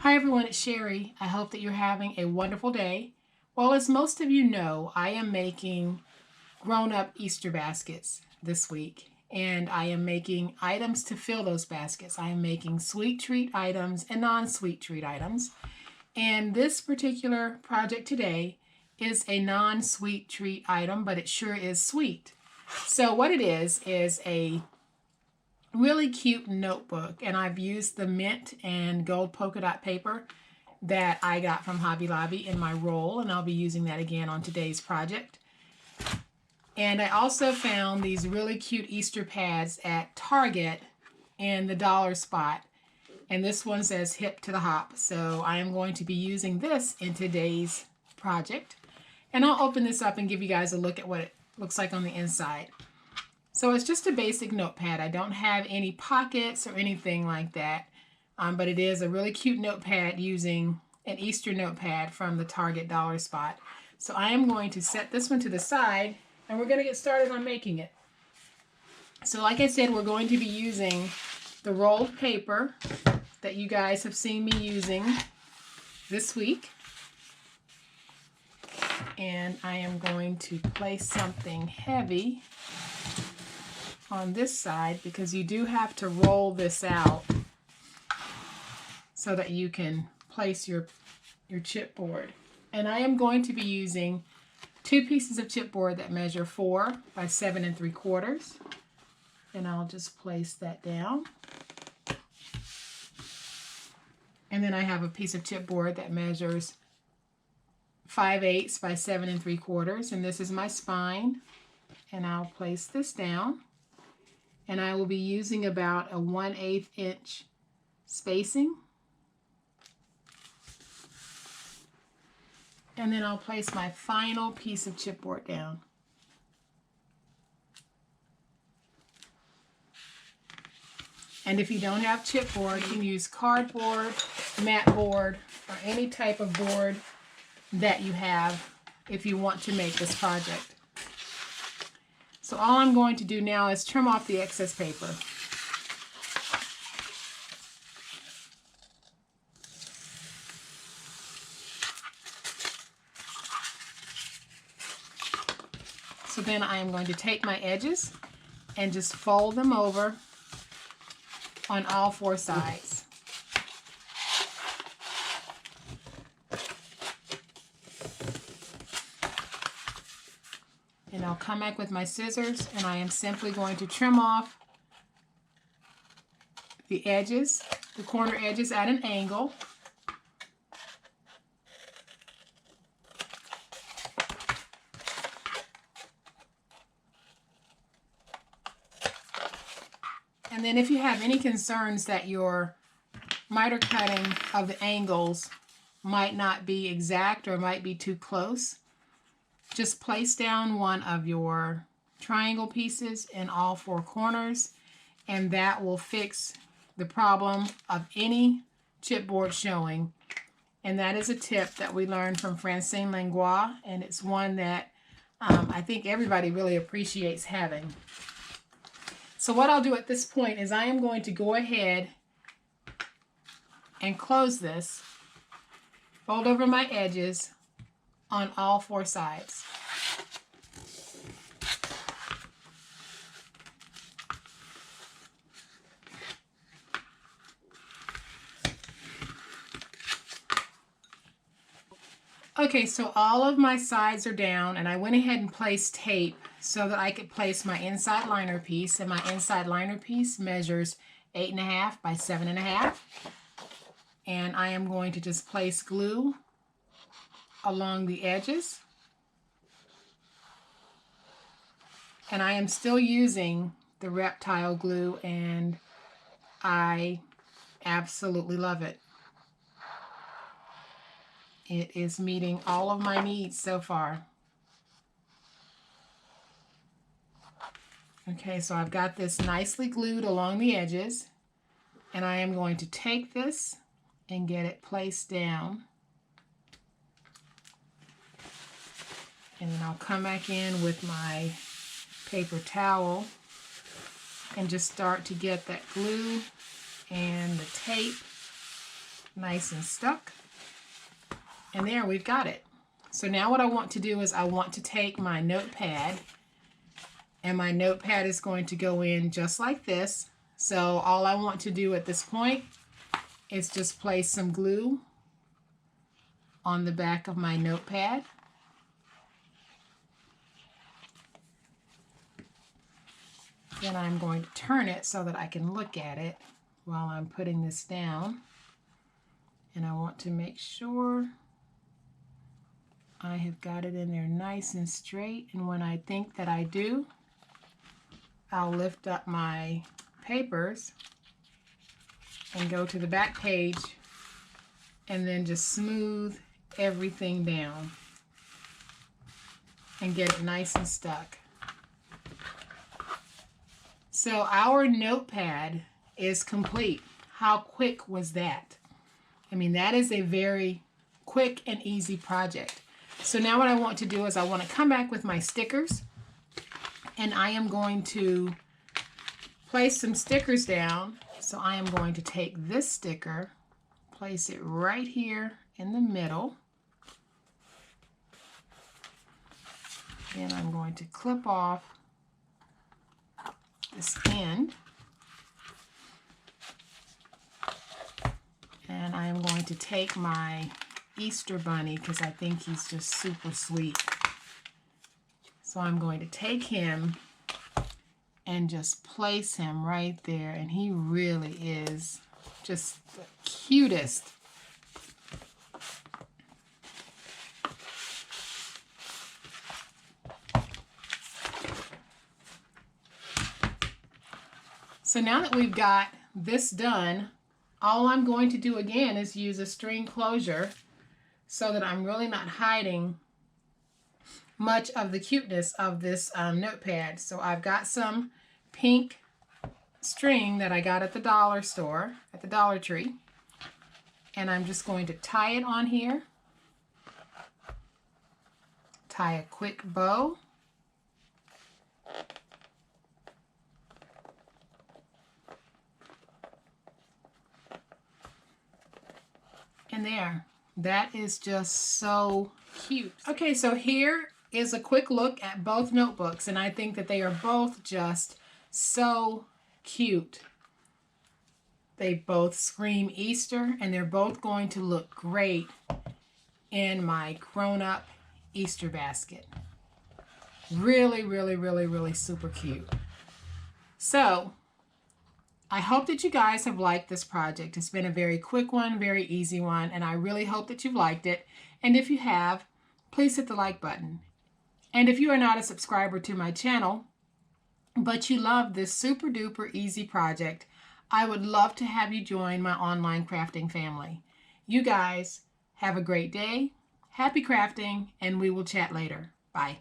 Hi everyone, it's Sherry. I hope that you're having a wonderful day. Well, as most of you know, I am making grown-up Easter baskets this week, and I am making items to fill those baskets. I am making sweet treat items and non-sweet treat items. And this particular project today is a non-sweet treat item, but it sure is sweet. So what it is a really cute notebook, and I've used the mint and gold polka dot paper that I got from Hobby Lobby in my roll, and I'll be using that again on today's project. And I also found these really cute Easter pads at Target in the dollar spot, and this one says hip to the hop, so I am going to be using this in today's project. And I'll open this up and give you guys a look at what it looks like on the inside. So it's just a basic notepad. I don't have any pockets or anything like that, but it is a really cute notepad using an Easter notepad from the Target dollar spot. So I am going to set this one to the side, and we're going to get started on making it. So like I said, we're going to be using the rolled paper that you guys have seen me using this week. And I am going to place something heavy on this side, because you do have to roll this out so that you can place your chipboard. And I am going to be using 2 pieces of chipboard that measure 4 by 7 3/4. And I'll just place that down. And then I have a piece of chipboard that measures 5/8 by 7 3/4, and this is my spine. And I'll place this down. And I will be using about a 1/8 inch spacing. And then I'll place my final piece of chipboard down. And if you don't have chipboard, you can use cardboard, mat board, or any type of board that you have if you want to make this project. So all I'm going to do now is trim off the excess paper. So then I am going to take my edges and just fold them over on all 4 sides. And I'll come back with my scissors, and I am simply going to trim off the edges, the corner edges at an angle. And then if you have any concerns that your miter cutting of the angles might not be exact or might be too close, just place down one of your triangle pieces in all 4 corners, and that will fix the problem of any chipboard showing. And that is a tip that we learned from Francine Langlois, and it's one that I think everybody really appreciates having. So what I'll do at this point is I am going to go ahead and close this, fold over my edges on all 4 sides. Okay, so all of my sides are down, and I went ahead and placed tape so that I could place my inside liner piece, and my inside liner piece measures 8.5 by 7.5. And I am going to just place glue along the edges. And I am still using the reptile glue, and I absolutely love it. It is meeting all of my needs so far. Okay, so I've got this nicely glued along the edges, and I am going to take this and get it placed down. And then I'll come back in with my paper towel and just start to get that glue and the tape nice and stuck. And there, we've got it. So now what I want to do is I want to take my notepad, and my notepad is going to go in just like this. So all I want to do at this point is just place some glue on the back of my notepad. Then I'm going to turn it so that I can look at it while I'm putting this down. And I want to make sure I have got it in there nice and straight. And when I think that I do, I'll lift up my papers and go to the back page and then just smooth everything down and get it nice and stuck. So our notepad is complete. How quick was that? I mean, that is a very quick and easy project. So now what I want to do is I want to come back with my stickers, and I am going to place some stickers down. So I am going to take this sticker, place it right here in the middle. Then I'm going to clip off this end. And I am going to take my Easter bunny because I think he's just super sweet. So I'm going to take him and just place him right there, and he really is just the cutest. So now that we've got this done, all I'm going to do again is use a string closure so that I'm really not hiding much of the cuteness of this notepad. So I've got some pink string that I got at the dollar store, at the Dollar Tree, and I'm just going to tie it on here, tie a quick bow, and there. That is just so cute. Okay, so here is a quick look at both notebooks, and I think that they are both just so cute. They both scream Easter, and they're both going to look great in my grown-up Easter basket. Really, really, really, really super cute. So I hope that you guys have liked this project. It's been a very quick one, very easy one, and I really hope that you've liked it. And if you have, please hit the like button. And if you are not a subscriber to my channel, but you love this super duper easy project, I would love to have you join my online crafting family. You guys have a great day, happy crafting, and we will chat later. Bye.